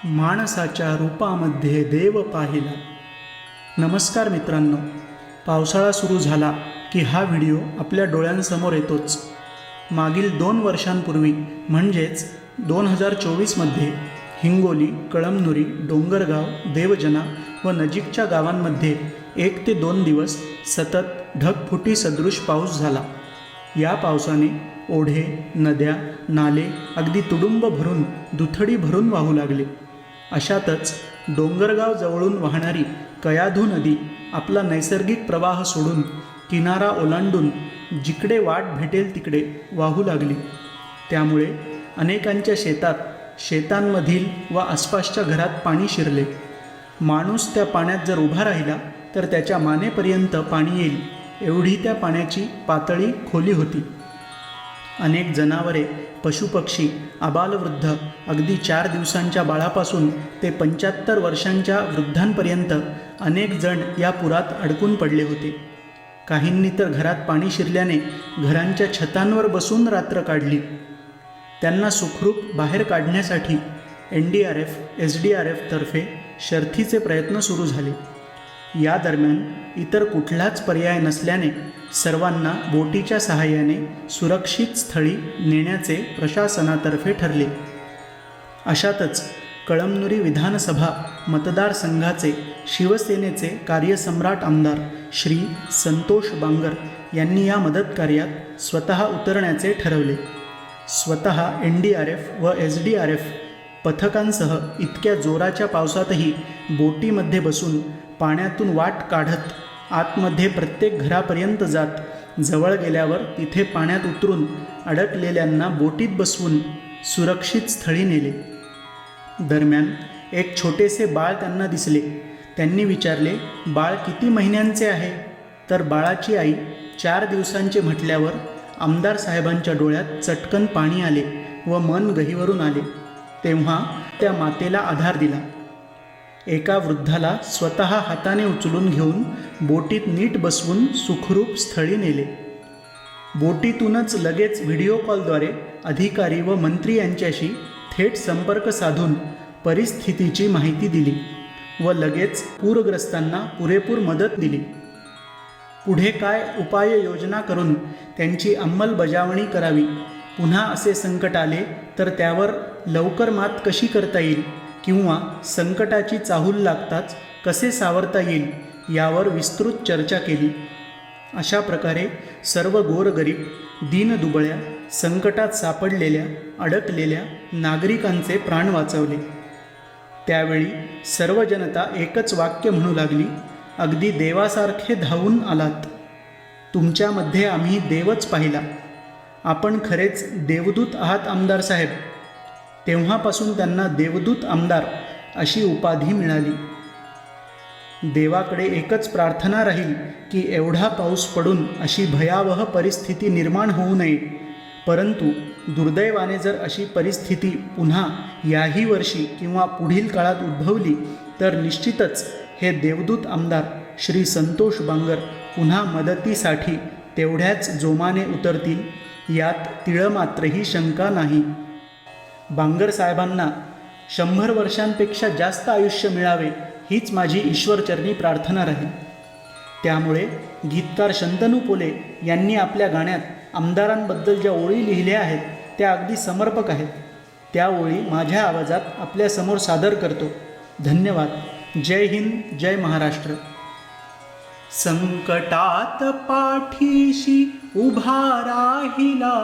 माणसाच्या रूपामध्ये देव पाहिला. नमस्कार मित्रांनो, पावसाळा सुरू झाला की हा व्हिडिओ आपल्या डोळ्यांसमोर येतोच. मागील 2 वर्षांपूर्वी म्हणजेच 2024मध्ये हिंगोली, कळमनुरी, डोंगरगाव, देवजना व नजीकच्या गावांमध्ये 1 ते 2 दिवस सतत ढगफुटी सदृश पाऊस झाला. या पावसाने ओढे, नद्या, नाले अगदी तुडुंब भरून, दुथडी भरून वाहू लागले. अशातच डोंगरगाव जवळून वाहणारी कयाधू नदी आपला नैसर्गिक प्रवाह सोडून, किनारा ओलांडून जिकडे वाट भेटेल तिकडे वाहू लागली. त्यामुळे अनेकांच्या शेतांमधील व आसपासच्या घरात पाणी शिरले. माणूस त्या पाण्यात जर उभा राहिला तर त्याच्या मानेपर्यंत पाणी येईल एवढी त्या पाण्याची पातळी खोली होती. अनेक जनावरे, पशुपक्षी, आबालवृद्ध, अगदी 4 दिवसांच्या बाळापासून ते 75 वर्षांच्या वृद्धांपर्यंत अनेक जण या पुरात अडकून पडले होते. काहींनी तर घरात पाणी शिरल्याने घरांच्या छतांवर बसून रात्र काढली. त्यांना सुखरूप बाहेर काढण्यासाठी NDRF, SDRF तर्फे शर्थीचे प्रयत्न सुरू झाले. या दरम्यान इतर कुठलाच पर्याय नसल्याने सर्वांना बोटीच्या सहाय्याने सुरक्षित स्थळी नेण्याचे प्रशासनातर्फे ठरले. अशातच कळमनुरी विधानसभा मतदारसंघाचे शिवसेनेचे कार्यसम्राट आमदार श्री संतोष बांगर यांनी या मदत कार्यात स्वतः उतरण्याचे ठरवले. स्वतः NDRF व SDRF पथकांसह इतक्या जोराच्या पावसातही बोटीमध्ये बसून पाण्यातून वाट काढत आतमध्ये प्रत्येक घरापर्यंत जात जवळ गेल्यावर तिथे पाण्यात उतरून अडकलेल्यांना बोटीत बसवून सुरक्षित स्थळी नेले. दरम्यान एक छोटेसे बाळ त्यांना दिसले. त्यांनी विचारले, बाळ किती महिन्यांचे आहे? तर बाळाची आई 4 दिवसांचे म्हटल्यावर आमदार साहेबांच्या डोळ्यात चटकन पाणी आले व मन गहिवरून आले. तेव्हा त्या मातेला आधार दिला. एका वृद्धाला स्वतः हाताने उचलून घेऊन बोटीत नीट बसवून सुखरूप स्थळी नेले. बोटीतूनच लगेच व्हिडिओ कॉलद्वारे अधिकारी व मंत्री यांच्याशी थेट संपर्क साधून परिस्थितीची माहिती दिली व लगेच पूरग्रस्तांना पुरेपूर मदत दिली. पुढे काय उपाययोजना करून त्यांची अंमलबजावणी करावी, पुन्हा असे संकट आले तर त्यावर लवकर मात कशी करता येईल किंवा संकटाची चाहूल लागताच कसे सावरता येईल यावर विस्तृत चर्चा केली. अशा प्रकारे सर्व गोरगरीब, दीनदुबळ्या, संकटात सापडलेल्या, अडकलेल्या नागरिकांचे प्राण वाचवले. त्यावेळी सर्व जनता एकच वाक्य म्हणू लागली, अगदी देवासारखे धावून आलात. तुमच्यामध्ये आम्ही देवच पाहिला. आपण खरेच देवदूत आहात आमदार साहेब. तेव्हापासून त्यांना देवदूत आमदार अशी उपाधी मिळाली. देवाकडे एकच प्रार्थना राहील की एवढा पाऊस पडून अशी भयावह परिस्थिती निर्माण होऊ नये. परंतु दुर्दैवाने जर अशी परिस्थिती पुन्हा याही वर्षी किंवा पुढील काळात उद्भवली तर निश्चितच हे देवदूत आमदार श्री संतोष बांगर पुन्हा मदतीसाठी तेवढ्याच जोमाने उतरतील, यात तिळमात्रही शंका नाही. बांगर साहेबांना 100 वर्षांपेक्षा जास्त आयुष्य मिळावे हीच माझी ईश्वरचरणी प्रार्थना राहील. त्यामुळे गीतकार शंतनू पोले यांनी आपल्या गाण्यात आमदारांबद्दल ज्या ओळी लिहिल्या आहेत त्या अगदी समर्पक आहेत. त्या ओळी माझ्या आवाजात आपल्यासमोर सादर करतो. धन्यवाद. जय हिंद, जय महाराष्ट्र. संकटात पाठीशी उभा राहिला,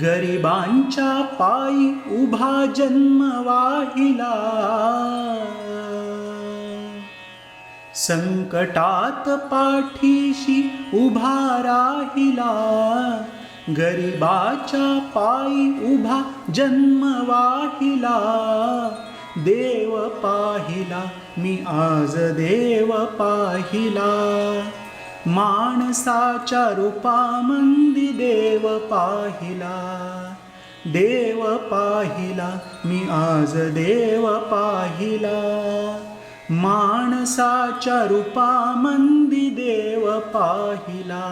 गरिबांच्या पायी उभा जन्म वाहिला. संकटात पाठीशी उभा राहिला, गरिबाच्या पायी उभा जन्म वाहिला. देव पाहिला मी आज, देव पाहिला. माणसाच्या रूपामंदी देव पाहिला. देव पाहिला मी आज, देव पाहिला. माणसाच्या रूपामंदी देव पाहिला.